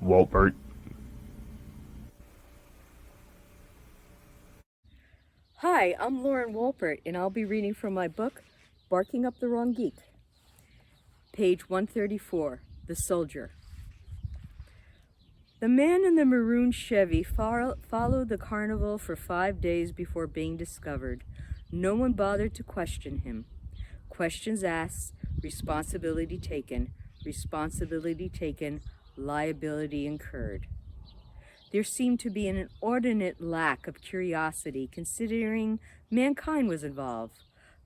Wolpert. Hi, I'm Lauren Wolpert, and I'll be reading from my book, Barking Up the Wrong Geek. Page 134, The Soldier. The man in the maroon Chevy followed the carnival for 5 days before being discovered. No one bothered to question him. Questions asked, responsibility taken, liability incurred. There seemed to be an inordinate lack of curiosity considering mankind was involved.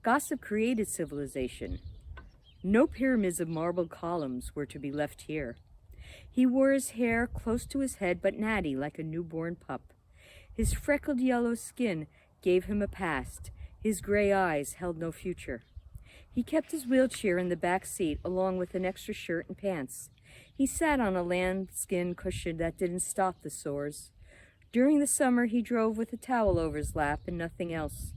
Gossip created civilization. No pyramids of marble columns were to be left here. He wore his hair close to his head but natty like a newborn pup. His freckled yellow skin gave him a past. His gray eyes held no future. He kept his wheelchair in the back seat along with an extra shirt and pants. He sat on a lambskin cushion that didn't stop the sores. During the summer, he drove with a towel over his lap and nothing else.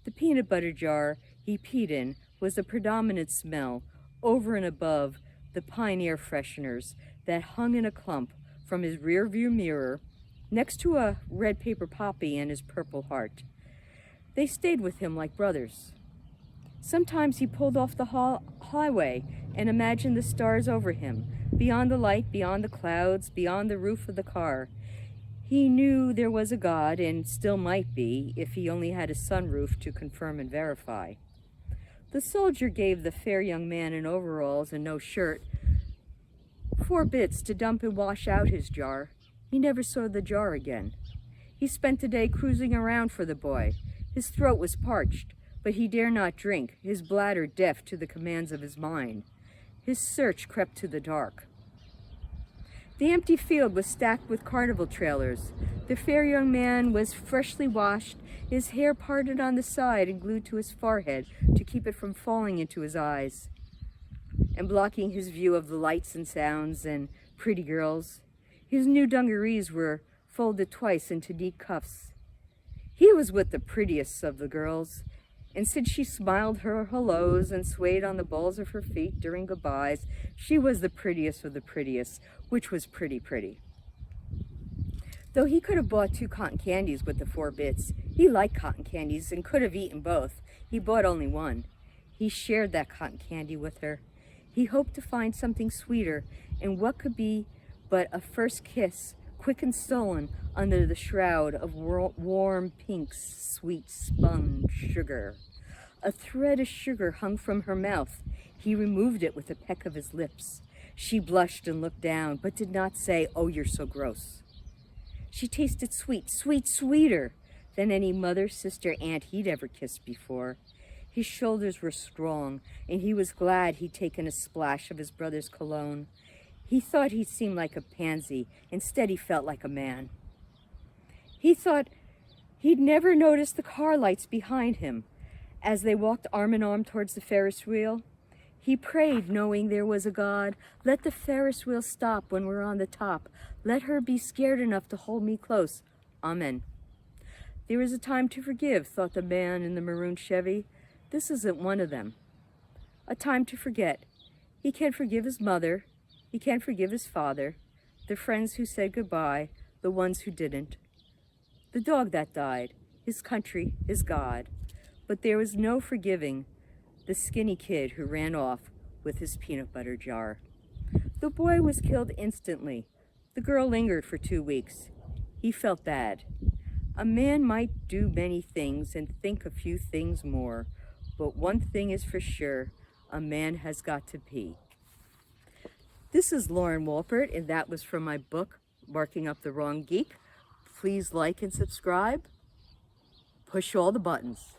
The peanut butter jar he peed in was the predominant smell, over and above the pine air fresheners that hung in a clump from his rearview mirror next to a red paper poppy and his purple heart. They stayed with him like brothers. Sometimes he pulled off the highway and imagined the stars over him, beyond the light, beyond the clouds, beyond the roof of the car. He knew there was a God, and still might be, if he only had a sunroof to confirm and verify. The soldier gave the fair young man in overalls and no shirt 4 bits to dump and wash out his jar. He never saw the jar again. He spent the day cruising around for the boy. His throat was parched, but he dare not drink, his bladder deaf to the commands of his mind. His search crept to the dark. The empty field was stacked with carnival trailers. The fair young man was freshly washed, his hair parted on the side and glued to his forehead to keep it from falling into his eyes and blocking his view of the lights and sounds and pretty girls. His new dungarees were folded twice into neat cuffs. He was with the prettiest of the girls, and since she smiled her hellos and swayed on the balls of her feet during goodbyes, she was the prettiest of the prettiest, which was pretty. Though he could have bought 2 cotton candies with the 4 bits, he liked cotton candies and could have eaten both. He bought only 1. He shared that cotton candy with her. He hoped to find something sweeter, and what could be but a first kiss, quick and stolen under the shroud of warm pink sweet spun sugar. A thread of sugar hung from her mouth. He removed it with a peck of his lips. She blushed and looked down, but did not say, "Oh, you're so gross." She tasted sweeter than any mother, sister, aunt he'd ever kissed before. His shoulders were strong, and he was glad he'd taken a splash of his brother's cologne. He thought he seemed like a pansy. Instead, he felt like a man. He thought he'd never noticed the car lights behind him as they walked arm in arm towards the Ferris wheel. He prayed, knowing there was a God. Let the Ferris wheel stop when we're on the top. Let her be scared enough to hold me close. Amen. There is a time to forgive, thought the man in the maroon Chevy. This isn't one of them. A time to forget. He can forgive his mother. He can forgive his father, the friends who said goodbye, the ones who didn't, the dog that died, his country, his God. But there was no forgiving the skinny kid who ran off with his peanut butter jar. The boy was killed instantly. The girl lingered for 2 weeks. He felt bad. A man might do many things and think a few things more, but one thing is for sure, a man has got to pee. This is Lauren Wolpert, and that was from my book, Barking Up the Wrong Geek. Please like and subscribe. Push all the buttons.